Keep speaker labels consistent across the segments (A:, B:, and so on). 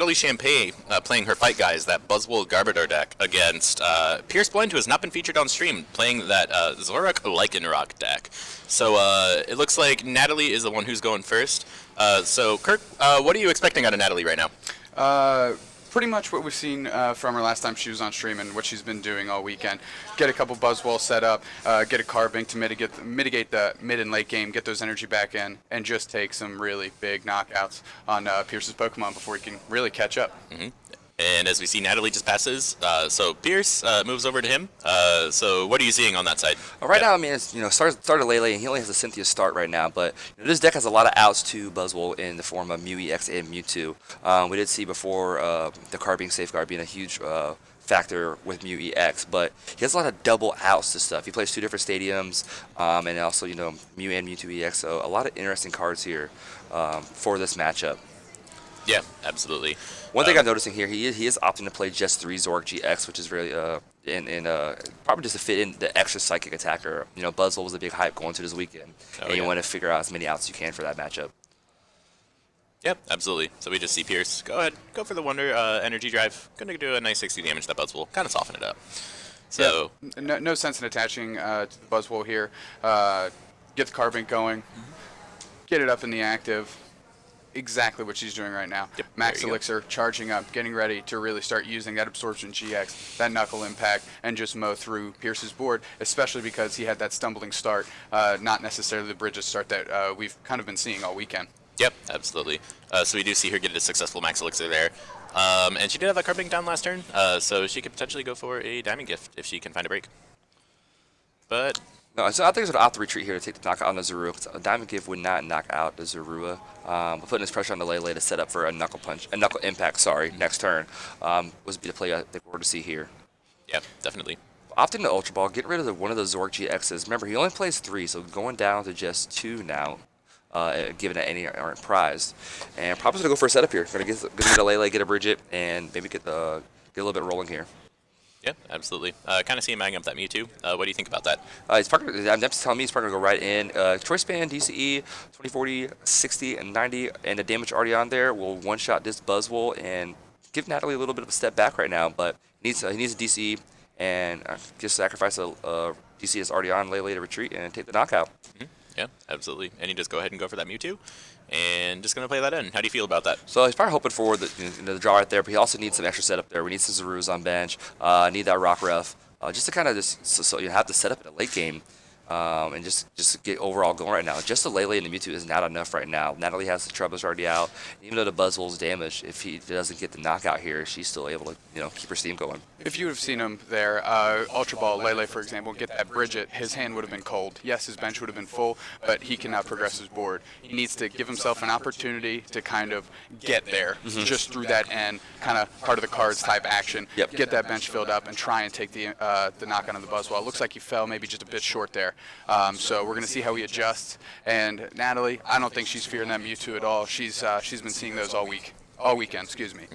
A: Natalie Shampay playing her fight guys, that Buzzwole Garbodor deck against Pearce Blind, who has not been featured on stream, playing that Zorak Lycanroc deck. So it looks like Natalie is the one who's going first. So Kirk, what are you expecting out of Natalie right now?
B: Pretty much what we've seen from her last time she was on stream and what she's been doing all weekend. Get a couple Buzzwalls set up, get a Carving to mitigate the mid and late game, get those energy back in, and just take some really big knockouts on Pearce's Pokemon before he can really catch up.
A: Mm-hmm. And as we see, Natalie just passes, so Pearce moves over to him. So what are you seeing on that side?
C: Right now, I mean, it's, started Lele, and he only has a Cynthia start right now, but this deck has a lot of outs to Buzzwole in the form of Mew EX and Mewtwo. We did see before the Carbine Safeguard being a huge factor with Mew EX, but he has a lot of double outs to stuff. He plays 2 different stadiums, and also, Mew and Mewtwo EX, so a lot of interesting cards here for this matchup.
A: Yeah, absolutely.
C: One thing I'm noticing here, he is opting to play just 3 Zork GX, which is really probably just to fit in the extra psychic attacker. Buzzwole was a big hype going to this weekend, and you want to figure out as many outs as you can for that matchup.
A: Yep, absolutely. So we just see Pearce. Go ahead, go for the Wonder Energy Drive. Gonna do a nice 60 damage to that Buzzwole. Kind of soften it up. So
B: no sense in attaching to the Buzzwole here. Get the Carving going, get it up in the active. Exactly what she's doing right now.
A: Yep,
B: Max Elixir, charging up, getting ready to really start using that Absorption GX, that Knuckle Impact, and just mow through Pearce's board, especially because he had that stumbling start, not necessarily the Bridges start that we've kind of been seeing all weekend.
A: Yep, absolutely. So we do see her get a successful Max Elixir there. And she did have that Carving down last turn, so she could potentially go for a Diamond Gift if she can find a break. But
C: no, so I think it's going to opt to retreat here to take the knockout on the Zorua, because a Diamond Gift would not knock out the Zorua. But putting this pressure on the Lele to set up for a Knuckle Impact, next turn, was be the play I think we're going to see here.
A: Yeah, definitely.
C: Opting to Ultra Ball, get rid of one of the Zork GXs. Remember, he only plays 3, so going down to just 2 now, given that any aren't prized. And probably going to go for a setup here. Going to get a Lele, get a Bridget, and maybe get a little bit rolling here.
A: Yeah, absolutely. Kind of see him banging up that Mewtwo. What do you think about that?
C: He's probably, I'm just telling me he's probably going to go right in. Choice Band, DCE, 20, 40, 60, and 90, and the damage already on there will one-shot this Buzzwole and give Natalie a little bit of a step back right now, but he needs a DCE and just sacrifice a DCE that's already on Lele to retreat and take the knockout.
A: Mm-hmm. Yeah, absolutely. And you just go ahead and go for that Mewtwo. And just going to play that in. How do you feel about that?
C: So he's probably hoping for the draw right there, but he also needs some extra setup there. We need some Zorus on bench. Need that Rock Ref. Just to kind of so you have to set up in a late game. And just get overall going right now. Just the Lele and the Mewtwo is not enough right now. Natalie has the Troubles already out. Even though the Buzzwole's damaged, if he doesn't get the knockout here, she's still able to keep her steam going.
B: If you would have seen him there, Ultra Ball, Lele, for example, get that Bridget, his hand would have been cold. Yes, his bench would have been full, but he cannot progress his board. He needs to give himself an opportunity to kind of get there, just through that end, kind of part of the cards type action.
C: Yep.
B: Get that bench filled up and try and take the knock on the Buzzwole. It looks like he fell maybe just a bit short there. So we're going to see how he adjusts. And Natalie, I don't think she's fearing that Mewtwo at all. She's been seeing those all weekend.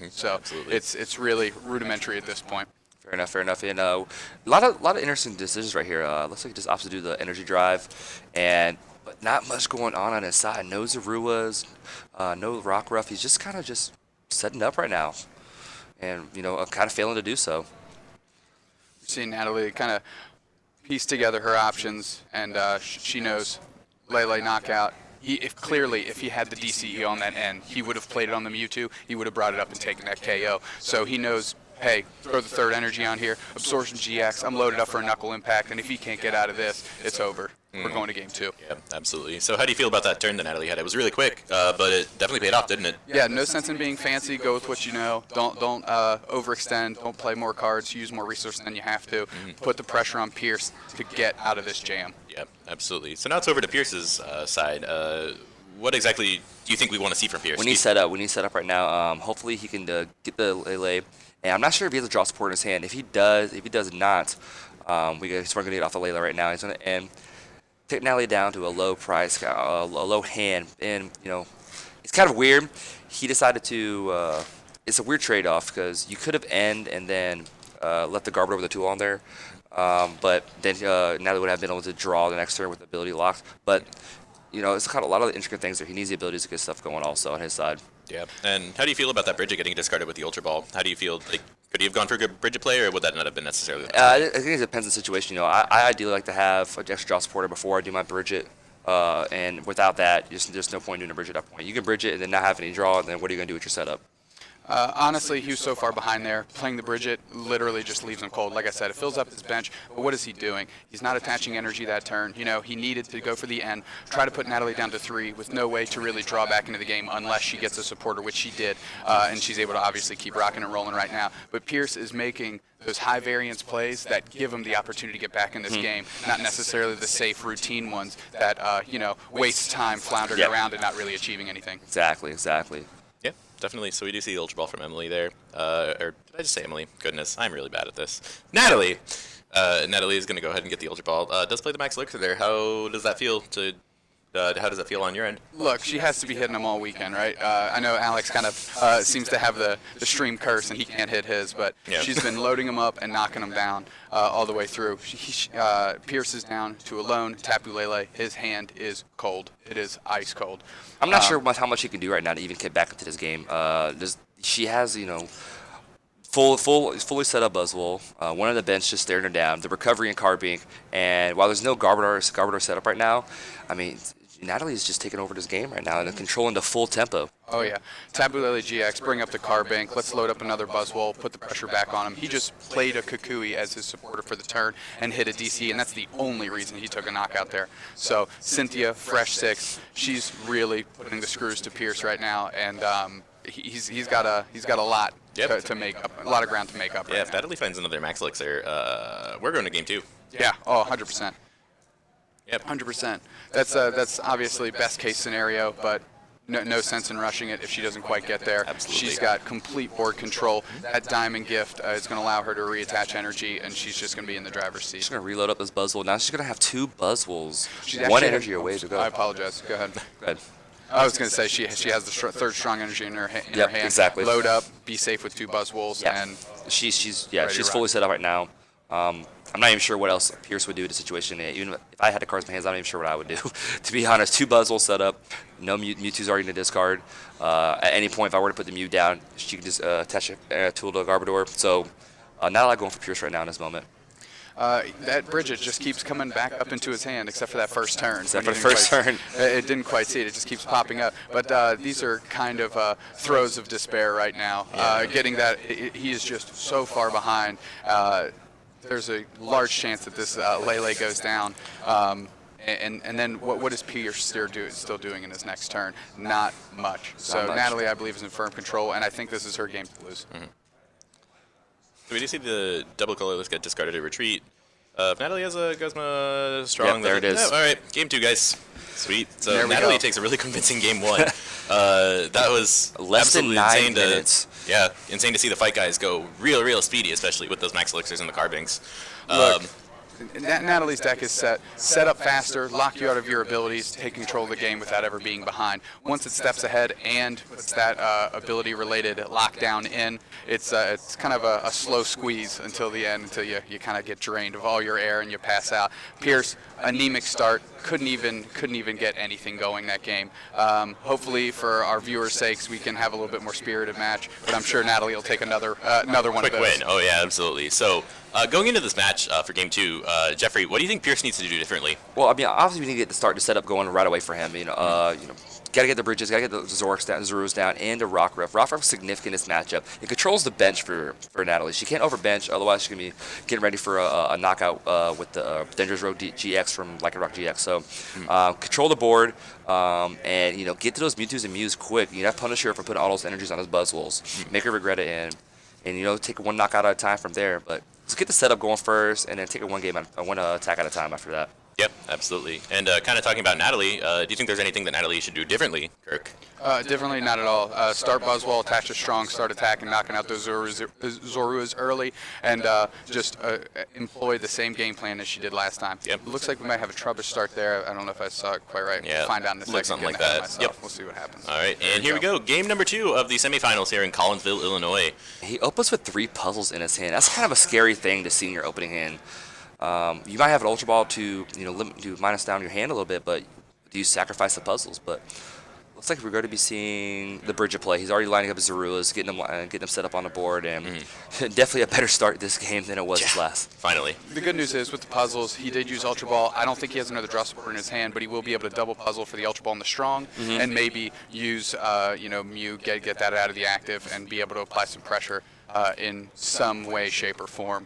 B: So
A: Absolutely.
B: it's really rudimentary at this point.
C: Fair enough. And a lot of interesting decisions right here. Looks like he just opts to do the energy drive, but not much going on his side. No Zoruas, no Rock Ruff. He's just kind of just setting up right now, and kind of failing to do so.
B: We're seeing Natalie kind of piece together her options, and she knows Lele knockout. If he had the DCE on that end, he would have played it on the Mewtwo. He would have brought it up and taken that KO. So he knows, hey, throw the third energy on here, Absorption GX, I'm loaded up for a Knuckle Impact, and if he can't get out of this, it's over. We're going to game 2.
A: Yeah, absolutely. So how do you feel about that turn that Natalie had? It was really quick, but it definitely paid off, didn't it?
B: Yeah, no sense in being fancy. Go with what you know. Don't overextend. Don't play more cards. Use more resources than you have to. Put the pressure on Pearce to get out of this jam.
A: Yeah, absolutely. So now it's over to Pearce's side. What exactly do you think we want to see from Pearce?
C: We need set up right now. Hopefully he can get the Lele. And I'm not sure if he has a draw support in his hand. If he does not, he's going to get off the Lele right now. He's going to take Natalie down to a low price, a low hand, and it's kind of weird. He decided to. It's a weird trade-off because you could have and then left the Garbodor with the tool on there, but then Natalie would have been able to draw the next turn with ability locks. But it's kind of a lot of the intricate things there. He needs the abilities to get stuff going also on his side.
A: Yeah. And how do you feel about that Bridget getting discarded with the Ultra Ball? How do you feel? Like, could he have gone for a good Bridget play, or would that not have been necessarily?
C: I think it depends on the situation. I ideally like to have an extra draw supporter before I do my Bridget. And without that, there's no point doing a Bridget at that point. You can Bridget and then not have any draw, and then what are you going to do with your setup?
B: Honestly, he was so far behind there. Playing the Bridget literally just leaves him cold. Like I said, it fills up his bench, but what is he doing? He's not attaching energy that turn. He needed to go for the end, try to put Natalie down to 3 with no way to really draw back into the game unless she gets a supporter, which she did, and she's able to obviously keep rocking and rolling right now. But Pearce is making those high variance plays that give him the opportunity to get back in this game, not necessarily the safe routine ones that waste time floundering around and not really achieving anything.
C: Exactly.
A: Yeah, definitely. So we do see the Ultra Ball from Emily there. Or did I just say Emily? Goodness, I'm really bad at this. Natalie! Natalie is going to go ahead and get the Ultra Ball. Does play the Max Elixir there. How does that feel how does that feel on your end?
B: Look, she has to be hitting them all weekend, right? I know Alex kind of seems to have the stream curse and he can't hit his, but she's been loading them up and knocking them down all the way through. Pearce is down to a lone Tapu Lele. His hand is cold. It is ice cold.
C: I'm not sure how much he can do right now to even get back into this game. She has, fully set up Buzzwole, one on the bench just staring her down, the recovery in Carbink, and while there's no Garbodor set up right now, I mean, Natalie is just taking over this game right now and controlling the full tempo.
B: Oh, yeah. Tapu Lele GX, bring up the Carbink. Let's load up another Buzzwole, put the pressure back on him. He just played a Kukui as his supporter for the turn and hit a DC, and that's the only reason he took a knockout there. So Cynthia, fresh 6, she's really putting the screws to Pearce right now, and he's got a lot to make up, a lot of ground to make up right now.
A: If Natalie finds another Max Elixir, we're going to game 2.
B: Yeah, 100%.
A: Yep.
B: 100%. That's obviously best case scenario, but no sense in rushing it if she doesn't quite get there.
A: Absolutely.
B: She's got complete board control. That Diamond Gift is going to allow her to reattach energy, and she's just going to be in the driver's seat.
C: She's going to reload up this Buzzwole. Now she's going to have 2 Buzzwoles.
B: She's
C: one energy away to go.
B: I apologize. Go ahead.
C: Go ahead.
B: I was going to say she has the third strong energy in her hand.
C: Exactly.
B: Load up, be safe with 2 Buzzwoles, and
C: she's fully set up right now. I'm not even sure what else Pearce would do in the situation. Even if I had the cards in my hands, I'm not even sure what I would do. To be honest, 2 Buzzwoles set up, no Mewtwo's already in the discard. At any point, if I were to put the Mew down, she could just attach a tool to a Garbodor. So not a lot going for Pearce right now in this moment.
B: That Bridget just keeps coming back up into his hand, except for that first turn.
C: Except for the first turn.
B: It didn't quite see it. It just keeps popping up. But these are kind of throes of despair right now. Getting that, he is just so far behind. There's a large chance that this Lele goes down. And then what is Pearce still doing in his next turn? Not much. So Natalie, I believe, is in firm control, and I think this is her game to lose.
A: Mm-hmm. So we do see the double colorless get discarded to retreat. If Natalie has a Guzma strong,
C: there it is.
A: All right, game 2, guys. Sweet. So
B: There we
A: Natalie
B: go.
A: takes a really convincing game 1. That was
C: Less than
A: absolutely
C: 9
A: insane
C: minutes.
A: Insane to see the fight guys go real speedy, especially with those Max Elixirs and the Carbinks.
B: Look, Natalie's deck is set up faster, lock you out of your abilities, take control of the game without ever being behind. Once it steps ahead and puts that ability-related lockdown in, it's kind of a slow squeeze until the end, until you kind of get drained of all your air and you pass out. Pearce, anemic start, couldn't even get anything going that game. Hopefully, for our viewers' sakes, we can have a little bit more spirited match, but I'm sure Natalie will take another one
A: Quick
B: of those.
A: win. Oh, yeah, absolutely. So going into this match for game 2, Jeffrey, what do you think Pearce needs to do differently?
C: Well, I mean, obviously we need to get the setup going right away for him. Got to get the bridges, got to get the Zorus down, and a Rockruff. Rockruff's significant in this matchup. It controls the bench for Natalie. She can't overbench, otherwise she's going to be getting ready for a knockout with the Dangerous Road GX from Like a Rock GX. So control the board and, get to those Mewtwo's and Mews quick. You have to punish her for putting all those energies on those Buzzwoles. Make her regret it and take one knockout at a time from there. But let's get the setup going first and then take it one attack at a time after that.
A: Yep, absolutely. And kind of talking about Natalie, do you think there's anything that Natalie should do differently, Kirk?
B: Differently, not at all. Start Buzzwole, attach a strong start attack, and knocking out those Zoruas early, and just employ the same game plan as she did last time.
A: Yep.
B: It looks like we might have a trouble start there. I don't know if I saw it quite right.
A: Yeah,
B: We'll find out in a second.
A: looks something like
B: Getting ahead of
A: that.
B: myself.
A: Yep.
B: We'll see what happens.
A: All right, and here we go. Game number 2 of the semifinals here in Collinsville, Illinois.
C: He opens with 3 puzzles in his hand. That's kind of a scary thing to see in your opening hand. You might have an Ultra Ball to minus down your hand a little bit, but do you sacrifice the puzzles? But Looks like we're going to be seeing the Bridget play. He's already lining up his Zarulas, getting them set up on the board, and definitely a better start this game than it was his last.
A: Finally.
B: The good news is with the puzzles, he did use Ultra Ball. I don't think he has another draw support in his hand, but he will be able to double puzzle for the Ultra Ball and the Strong, and maybe use Mew, get that out of the active, and be able to apply some pressure in some way, shape, or form.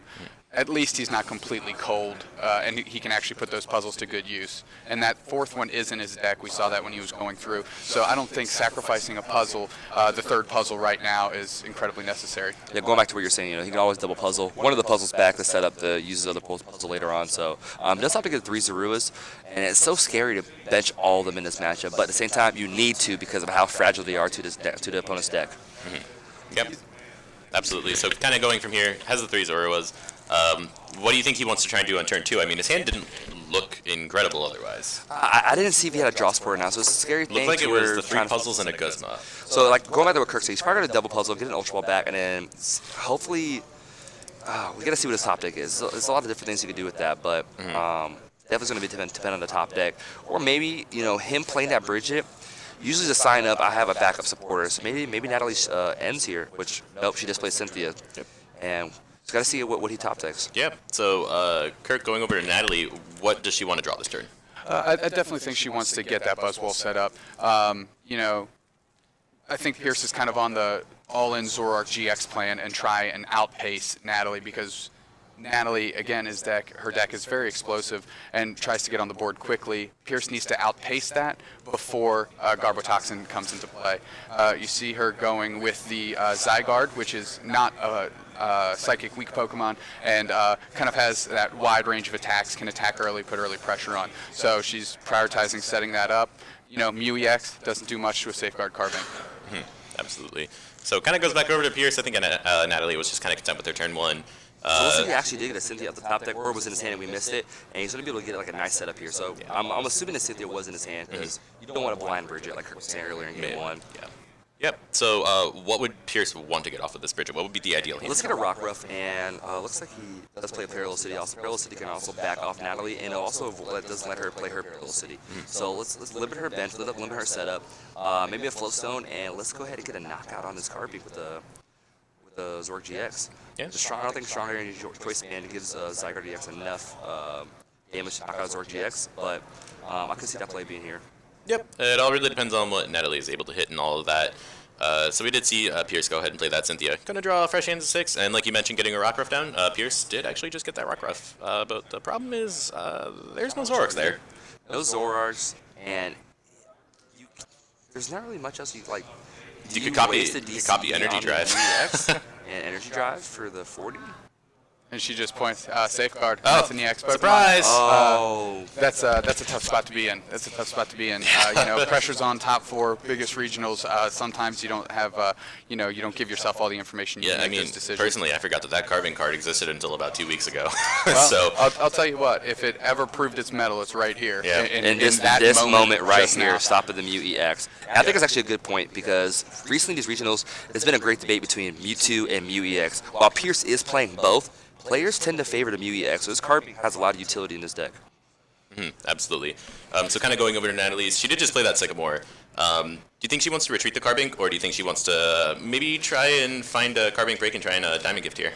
B: At least he's not completely cold, and he can actually put those puzzles to good use. And that fourth one is in his deck. We saw that when he was going through. So I don't think sacrificing a puzzle, the third puzzle right now, is incredibly necessary.
C: Yeah, going back to what you're saying, he can always double puzzle. One of the puzzles back to set up the uses of the puzzle later on. So does have to get 3 Zaruas, and it's so scary to bench all of them in this matchup. But at the same time, you need to because of how fragile they are to the opponent's deck.
A: Yep. Absolutely. So kind of going from here, has the 3 Zaruas. What do you think he wants to try and do on turn 2? I mean, his hand didn't look incredible otherwise.
C: I didn't see if he had a draw support now, so it's a scary thing.
A: Looked like it was the 3 puzzles and a Guzma.
C: So, like, going back to what Kirk said, he's probably going to double puzzle, get an Ultra Ball back, and then hopefully, we got to see what his top deck is. So there's a lot of different things you can do with that, but definitely going to be depend on the top deck. Or maybe, him playing that Bridget. Usually to sign up, I have a backup supporter, so maybe Natalie ends here, which, nope, she just plays Cynthia.
A: Yep.
C: And just got to see what he top decks.
A: Yeah. So, Kirk, going over to Natalie, what does she want to draw this turn?
B: I definitely think she wants to get that Buzzwole set up. I think Pearce is kind of on the all-in Zoroark GX plan and try and outpace Natalie because Natalie, again, her deck is very explosive and tries to get on the board quickly. Pearce needs to outpace that before Garbotoxin comes into play. You see her going with the Zygarde, which is not a Psychic weak Pokemon, and kind of has that wide range of attacks, can attack early, put early pressure on. So she's prioritizing setting that up. Mew EX doesn't do much to a Safeguard Carbine.
A: Absolutely. So kind of goes back over to Pearce. I think Natalie was just kind of content with her turn 1.
C: So looks like he actually did get a Cynthia at the top deck, or was in his hand and we missed it, and he's going to be able to get like a nice setup here. So I'm assuming the Cynthia was in his hand because you don't want to blind bridge it like Kirk was saying earlier in game 1.
A: Yeah. Yep. So what would Pearce want to get off of this Bridget? What would be the ideal hand?
C: Let's get a Rockruff, and looks like he does play a Parallel City. Also, Parallel City can also back off Natalie, and it also doesn't let her play her Parallel City. So let's limit her bench, limit her setup, maybe a Floatstone, and let's go ahead and get a knockout on this Carbine with the Zoroark GX.
A: Yeah.
C: I don't think Stronger Energy Choice Band gives Zygarde EX enough damage to knock out Zoroark GX, but I could see that play being here.
A: Yep. It all really depends on what Natalie is able to hit and all of that. So we did see Pearce go ahead and play that Cynthia. Gonna draw fresh hands of 6, and like you mentioned, getting a Rockruff down. Pearce did actually just get that Rockruff, but the problem is there's no Zoroarks there.
C: No Zoroarks, and there's not really much else you like.
A: You could copy Energy Drive.
C: And Energy Drive for the 40.
B: And she just points Safeguard.
A: Oh,
B: That's in the X Pokemon.
A: surprise!
B: That's a tough spot to be in. Pressure's on top 4 biggest regionals. Sometimes you don't have, you don't give yourself all the information you need to make those decisions.
A: Personally, I forgot that Carbine card existed until about 2 weeks ago.
B: Well,
A: So
B: I'll tell you what. If it ever proved its mettle, it's right here.
A: Yeah.
C: In this moment right here, stop at the Mew EX. And I think it's actually a good point because recently these regionals, there's been a great debate between Mewtwo and Mew EX. While Pearce is playing both, players tend to favor the Mew EX, so this card has a lot of utility in this deck.
A: Absolutely. So kind of going over to Natalie's, she did just play that Sycamore. Do you think she wants to retreat the Carbink, or do you think she wants to maybe try and find a Carbink break and try and a Diamond Gift here?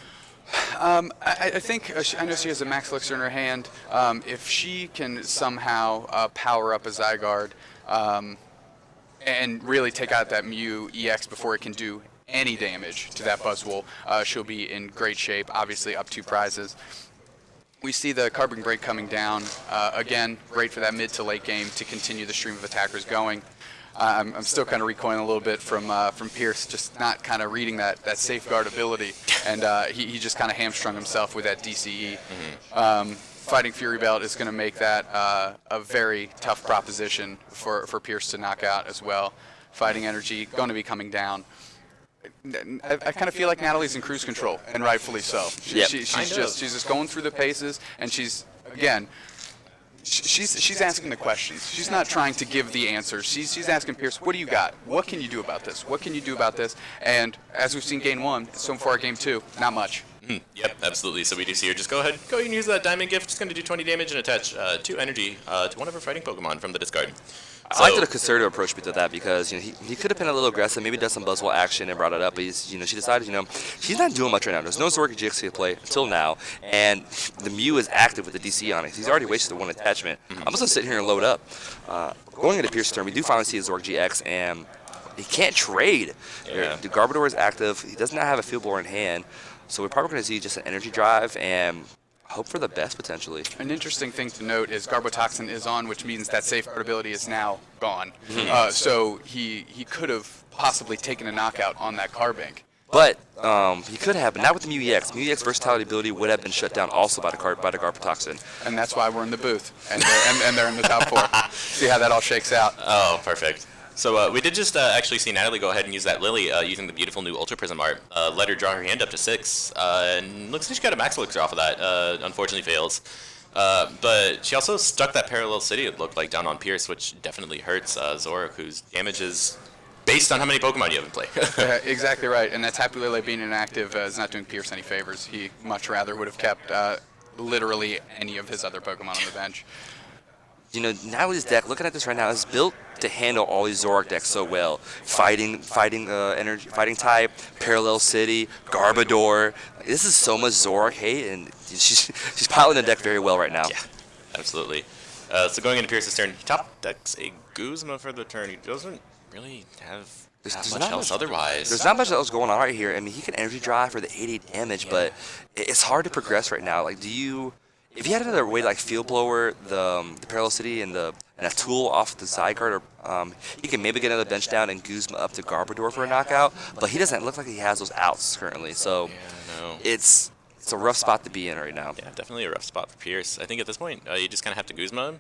B: I think I know she has a Max Elixir in her hand. If she can somehow power up a Zygarde and really take out that Mew EX before it can do any damage to that Buzzwole, she'll be in great shape. Obviously, up 2 prizes. We see the Carbon Break coming down. Again, great for that mid to late game to continue the stream of attackers going. I'm still kind of recoiling a little bit from Pearce, just not kind of reading that Safeguard ability, and he just kind of hamstrung himself with that DCE. Fighting Fury Belt is going to make that a very tough proposition for Pearce to knock out as well. Fighting Energy going to be coming down. I kind of feel like Natalie's in cruise control, and rightfully so. She's just going through the paces, and she's asking the questions. She's not trying to give the answers. She's asking Pearce, what do you got? What can you do about this? What can you do about this? And as we've seen game 1, so far game 2, not much.
A: Yep, absolutely. So we do see her just go ahead and use that Diamond Gift. It's going to do 20 damage and attach 2 energy to one of her fighting Pokemon from the discard.
C: I like the conservative approach to that because he could have been a little aggressive, maybe done some buzzwell action and brought it up, but she decided she's not doing much right now. There's no Zork GX to play until now, and the Mew is active with the DC on it. He's already wasted one attachment. I'm just gonna sit here and load up. Going into Pearce's turn, we do finally see a Zork GX, and he can't trade.
A: Yeah.
C: The Garbodor is active. He does not have a Field Blower in hand, so we're probably going to see just an Energy Drive and hope for the best potentially.
B: An interesting thing to note is Garbotoxin is on, which means that safeguard ability is now gone. So he could have possibly taken a knockout on that Carbink.
C: But he could have, but not with the Mew EX. Mew EX versatility ability would have been shut down also by the Garbotoxin.
B: And that's why we're in the booth, and they're in the top 4. See how that all shakes out.
A: Oh, perfect. So we did just actually see Natalie go ahead and use that Lily using the beautiful new Ultra Prism art. Let her draw her hand up to 6, and looks like she got a Max Elixir off of that. Unfortunately fails. But she also stuck that Parallel City, it looked like, down on Pearce, which definitely hurts Zorak, whose damage is based on how many Pokemon you have in play.
B: Exactly right, and that Tapu Lele being inactive is not doing Pearce any favors. He much rather would have kept literally any of his other Pokemon on the bench.
C: Natalie's deck, looking at this right now, is built to handle all these Zorak decks so well. Fighting type, Parallel City, Garbodor. This is so much Zorak hate, and she's piling the deck very well right now.
A: Yeah, absolutely. So going into Pearce's turn, he top decks a Guzma for the turn. He doesn't really have that much else otherwise.
C: There's not much else going on right here. I mean, he can Energy Drive for the 80 damage, but it's hard to progress right now. Like, if you had another way to like Field Blower the Parallel City and a tool off the Zygarde, or he can maybe get another bench down and Guzma up to Garbodor for a knockout, but he doesn't look like he has those outs currently. So it's a rough spot to be in right now.
A: Yeah, definitely a rough spot for Pearce. I think at this point you just kind of have to Guzma him.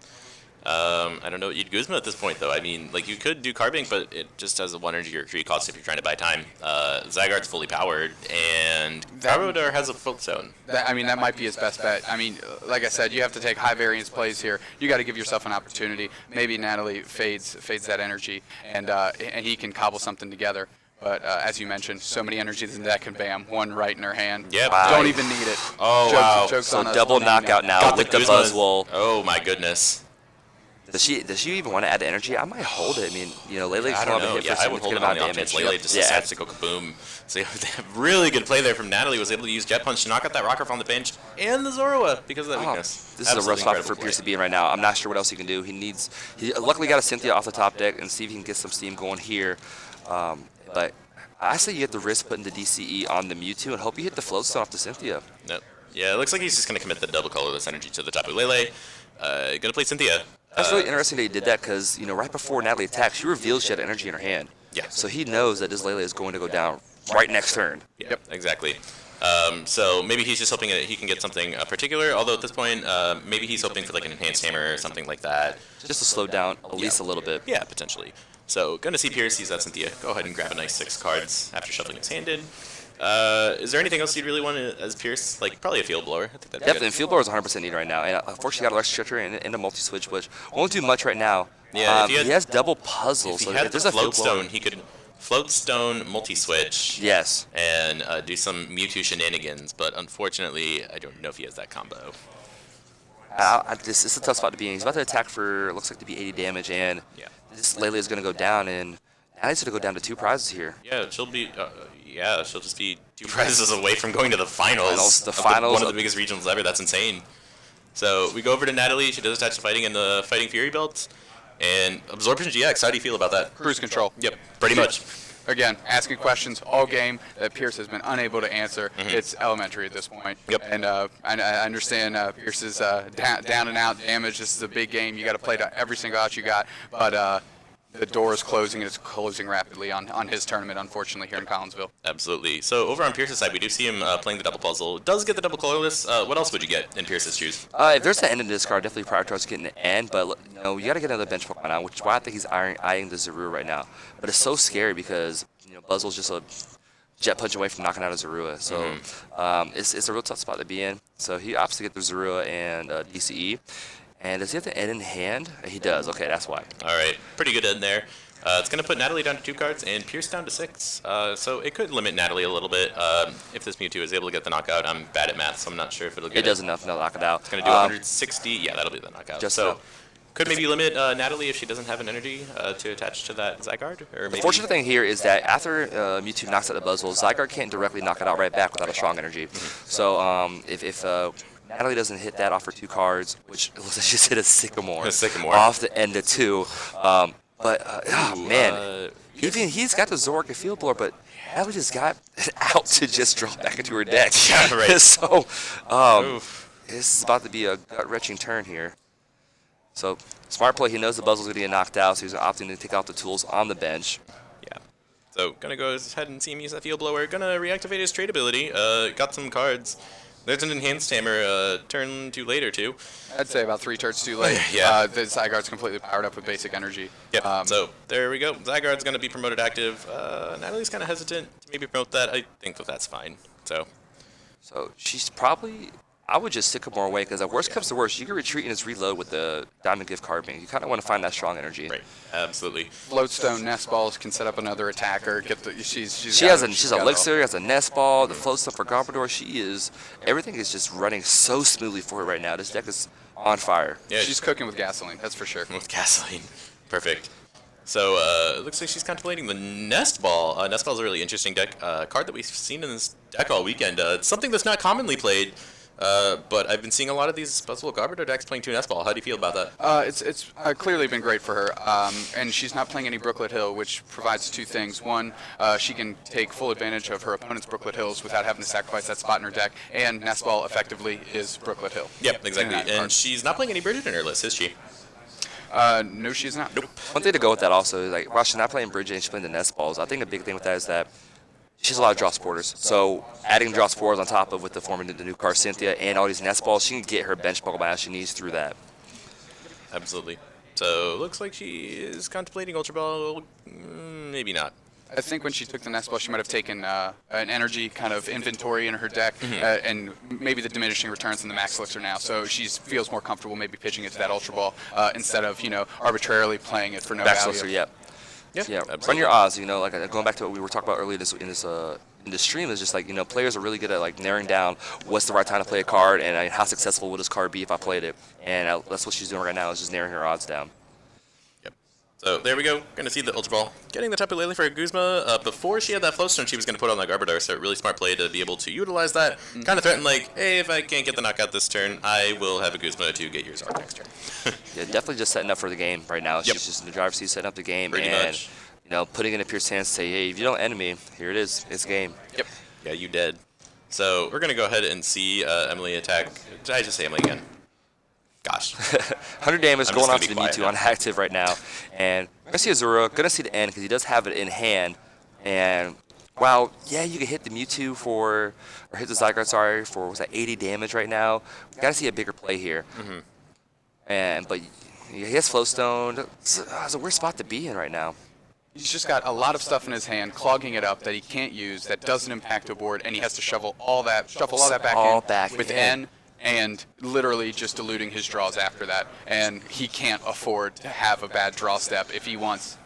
A: I don't know what you'd Guzma at this point, though. I mean, like, you could do Carbink, but it just has a 1 energy or 3 cost if you're trying to buy time. Zygarde's fully powered, and Garbodor has a Foot Zone.
B: That might be his best bet. I mean, like I said, you have to take high variance plays here. You got to give yourself an opportunity. Maybe Natalie fades that energy, and he can cobble something together. But as you mentioned, so many energies in the deck, and bam, one right in her hand.
A: Yep.
B: Don't even need it.
A: Oh, wow.
B: Joke's
C: So
B: on us.
C: double knockout now with the Buzzwole.
A: Oh, my goodness.
C: Does she even want to add the energy? I might hold it. I mean, Lele's
A: I don't know.
C: hit
A: Yeah,
C: for
A: I would hold it on the off chance Lele just decides to go kaboom. So they have really good play there from Natalie. Was able to use Jet Punch to knock out that Rocker from the bench and the Zorua because of that weakness.
C: This is a rough spot for Pearce to be in right now. I'm not sure what else he can do. He luckily got a Cynthia off the top deck and see if he can get some steam going here. But I say you have to risk putting the DCE on the Mewtwo and hope you hit the Float Stone off the Cynthia.
A: Nope. Yeah, it looks like he's just going to commit the double colorless energy to the Tapu Lele. Going to play Cynthia.
C: That's really interesting that he did that because, right before Natalie attacked, she revealed she had energy in her hand.
A: Yeah.
C: So he knows that this Lele is going to go down right next turn.
A: Yep, exactly. So maybe he's just hoping that he can get something particular, although at this point, maybe he's hoping for like an Enhanced Hammer or something like that.
C: Just to slow down at least a little bit.
A: Yeah, potentially. So going to see Pearce, use that Cynthia. Go ahead and grab a nice 6 cards after shuffling his hand in. Is there anything else you'd really want as Pearce? Like, probably a Field Blower. I think that'd be
C: Definitely,
A: good.
C: Field Blower is 100% needed right now. And unfortunately, got Electric Stretcher and a Multi-Switch, which won't do much right now.
A: Yeah,
C: he has double Puzzle,
A: If
C: so
A: he had
C: if there's
A: the
C: a Field
A: Float
C: Blower.
A: Stone, he could Float Stone, Multi-Switch,
C: Yes.
A: and do some Mewtwo shenanigans, but unfortunately, I don't know if he has that combo.
C: This is a tough spot to be in. He's about to attack for, looks like to be 80 damage, and this Lele is going to go down, and now he's going to go down to 2 prizes here.
A: Yeah, she'll just be 2 prizes away from going to the finals.
C: The finals.
A: One of the biggest regionals ever. That's insane. So we go over to Natalie. She does attach to fighting in the Fighting Fury belts. And Absorption GX, how do you feel about that?
B: Cruise control.
A: Yep, pretty much.
B: Again, asking questions all game that Pearce has been unable to answer. It's elementary at this point.
A: Yep.
B: And I understand Pearce's down and out damage. This is a big game. You got to play to every single out you got. But the door is closing. It's closing rapidly on his tournament, unfortunately, here in Collinsville. Absolutely.
A: So over on Pearce's side, we do see him playing the double puzzle. Does get the double colorless. What else would you get in Pearce's shoes?
C: If there's an end in this card, definitely prioritize getting the end, but you got to get another bench Pokemon out, which is why I think he's eyeing the Zorua right now. But it's so scary because Buzzwell's just a jet punch away from knocking out a Zorua. So it's a real tough spot to be in. So he opts to get the Zorua and DCE. And does he have the end in hand? He does. Okay, that's why.
A: All right, pretty good end there. It's going to put Natalie down to 2 cards and Pearce down to 6. So it could limit Natalie a little bit. If this Mewtwo is able to get the knockout, I'm bad at math, so I'm not sure if it'll get it.
C: It does enough to knock it out.
A: It's going to do 160. Yeah, that'll be the knockout.
C: Just
A: so Could maybe limit Natalie if she doesn't have an energy to attach to that Zygarde. Or maybe...
C: The fortunate thing here is that after Mewtwo knocks out the Buzzwole, Zygarde can't directly knock it out right back without a strong energy. So if Natalie doesn't hit that off her 2 cards, which it looks like she just hit a Sycamore, off the end of 2. Man, he's got the Zoroark and Field Blower, but Natalie just got it out to just draw back into her deck.
A: Yeah, right.
C: So this is about to be a gut-wrenching turn here. So smart play. He knows the Buzzwole's going to get knocked out, so he's opting to take out the tools on the bench.
A: Yeah. So gonna go ahead and see him use that Field Blower. Gonna reactivate his trade ability. Got some cards. There's an Enhanced Hammer turn too late or 2.
B: I'd say about 3 turns too late.
A: Yeah.
B: The Zygarde's completely powered up with basic energy.
A: Yep. So there we go. Zygarde's going to be promoted active. Natalie's kind of hesitant to maybe promote that. I think that's fine. So
C: she's probably... I would just Sycamore away, because if worst comes to worst, you can retreat and just reload with the Diamond Gift Card Bank. You kind of want to find that strong energy.
A: Right. Absolutely.
B: Floatstone, Nest Balls can set up another attacker. She's
C: a Elixir, she has a Nest Ball, the Floatstone for Garbodor. Everything is just running so smoothly for her right now. This deck is on fire.
A: Yeah.
B: She's cooking with gasoline, that's for sure.
A: With gasoline. Perfect. So it looks like she's contemplating the Nest Ball. Nest Ball is a really interesting deck card that we've seen in this deck all weekend. It's something that's not commonly played. But I've been seeing a lot of these Buzzwole Garbodor decks playing 2 Nest Ball. How do you feel about that?
B: It's clearly been great for her, and she's not playing any Brooklet Hill, which provides 2 things. One, she can take full advantage of her opponent's Brooklet Hills without having to sacrifice that spot in her deck, and Nest Ball effectively is Brooklet Hill.
A: Yep, exactly. And she's not playing any Bridget in her list, is she?
B: No, she's not.
A: Nope.
C: One thing to go with that also is, like, while she's not playing Bridget and she's playing the Nest Balls, I think a big thing with that is that she has a lot of draw supporters. So adding draw supporters on top of with the forming the new card Cynthia and all these Nest Balls, she can get her bench Pokemon as she needs through that.
A: Absolutely. So looks like she is contemplating Ultra Ball. Maybe not.
B: I think when she took the Nest Ball, she might have taken an energy kind of inventory in her deck, and maybe the diminishing returns in the Max Elixir now. So she feels more comfortable maybe pitching it to that Ultra Ball instead of arbitrarily playing it for no
C: Max
B: value.
C: Elixir, yep.
A: Yeah,
C: Run your odds. Like going back to what we were talking about earlier in this stream is just like players are really good at like narrowing down what's the right time to play a card and how successful would this card be if I played it, and that's what she's doing right now is just narrowing her odds down.
A: Yep. So there we go. Going to see the Ultra Ball. Getting the Tapu Lele for a Guzma. Before she had that Floatstone, she was going to put on the Garbodor, so really smart play to be able to utilize that. Kind of threaten like, hey, if I can't get the knockout this turn, I will have a Guzma to get yours out next turn.
C: Yeah, definitely just setting up for the game right now. She's just in the driver's seat setting up the game.
A: Pretty much.
C: Putting it in Pearce's hands to say, hey, if you don't end me, here it is. It's game.
A: Yep. Yeah, you dead. So we're going to go ahead and see Emily attack. Did I just say Emily again? Gosh.
C: 100 damage
A: I'm
C: going
A: just
C: on
A: gonna
C: to the
A: be quiet
C: Mewtwo
A: now.
C: on active right now. And we're going to see Azura, going to see the end because he does have it in hand. And while, yeah, you can hit the Mewtwo or hit the Zygarde, sorry, for, was that 80 damage right now? We got to see a bigger play here. But he has Flowstone. It's a weird spot to be in right now.
B: He's just got a lot of stuff in his hand, clogging it up that he can't use, that doesn't impact a board, and he has to shuffle all that back in with N, and literally just diluting his draws after that. And he can't afford to have a bad draw step if he wants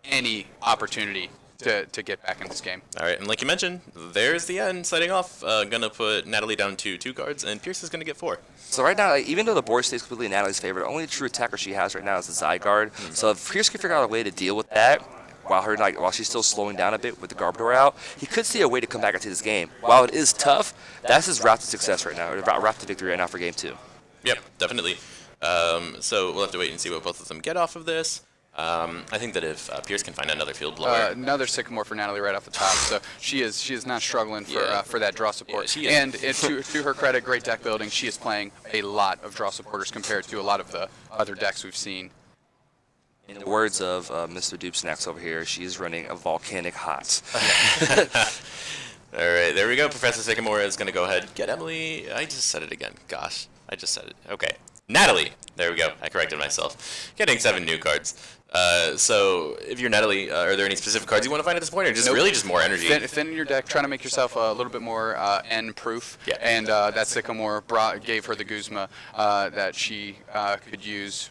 B: any opportunity to get back in this game.
A: All right, and like you mentioned, there's the end setting off. Gonna put Natalie down to 2 cards, and Pearce is gonna get 4.
C: So right now, like, even though the board stays completely in Natalie's favor, the only true attacker she has right now is the Zygarde. So if Pearce can figure out a way to deal with that, while she's still slowing down a bit with the Garbodor out, he could see a way to come back into this game. While it is tough, that's his route to success right now, or route to victory right now for game 2.
A: Yep, definitely. So we'll have to wait and see what both of them get off of this. I think that if Pearce can find another Field Blower,
B: Another Sycamore for Natalie right off the top. So she is not struggling for that draw support.
A: Yeah,
B: and to her credit, great deck building. She is playing a lot of draw supporters compared to a lot of the other decks we've seen.
C: In the words of Mr. Dupe Snacks over here, she is running a volcanic hot.
A: All right, there we go. Professor Sycamore is going to go ahead and get Emily. I just said it again. Gosh, I just said it. Okay. Natalie. There we go. I corrected myself. Getting 7 new cards. So if you're Natalie, are there any specific cards you want to find at this point, or just really just more energy?
B: Thin in your deck, trying to make yourself a little bit more N-proof.
A: Yeah.
B: And that Sycamore gave her the Guzma that she could use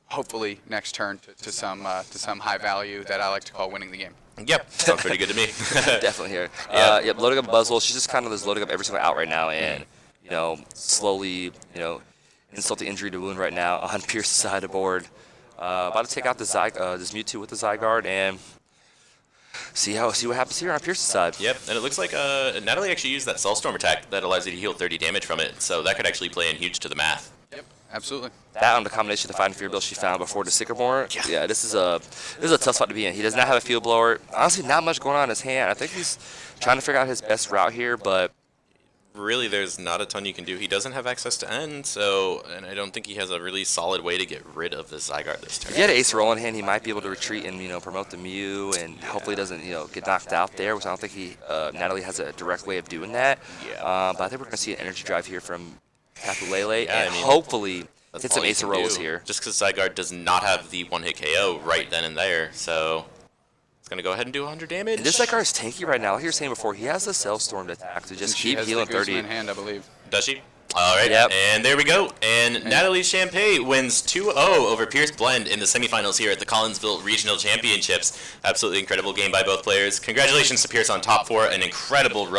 B: hopefully next turn to some high value that I like to call winning the game.
A: Yep, sounds pretty good to me.
C: Definitely here.
A: Yeah.
C: Yep, loading up Buzzwole. She's just kind of just loading up every single out right now, and slowly, insult to injury to wound right now on Pearce's side of the board. About to take out this Mewtwo with the Zygarde and see what happens here on Pearce's side.
A: Yep, and it looks like Natalie actually used that Soulstorm attack that allows you to heal 30 damage from it, so that could actually play in huge to the math.
B: Yep, absolutely.
C: That on the combination of the Fighting Fear build she found before the Sycamore. Yeah, this is a tough spot to be in. He does not have a field blower. Honestly, not much going on in his hand. I think he's trying to figure out his best route here, but
A: Really, there's not a ton you can do. He doesn't have access to end, and I don't think he has a really solid way to get rid of the Zygarde this turn.
C: if he had an Ace Roll in hand, he might be able to retreat and promote the Mew and hopefully doesn't get knocked out there, which I don't think Natalie has a direct way of doing that.
A: Yeah.
C: But I think we're gonna see an energy drive here from Tapu Lele,
A: Yeah,
C: and
A: I mean,
C: hopefully
A: That's
C: hit some
A: all you
C: Ace
A: can
C: Rolls
A: do,
C: here.
A: Just because Zygarde does not have the one-hit KO right then and there, so it's going to go ahead and do 100 damage.
C: And this Zygarde is tanky right now. Like you were saying before, he has the Cell-Stormed attack to just
B: She
C: keep
B: has
C: healing
B: the Guzman
C: 30.
B: in hand, I believe.
A: Does she? All right,
C: Yep.
A: and there we go. And Natalie Shampay wins 2-0 over Pearce Blend in the semifinals here at the Collinsville Regional Championships. Absolutely incredible game by both players. Congratulations to Pearce on top 4, an incredible run.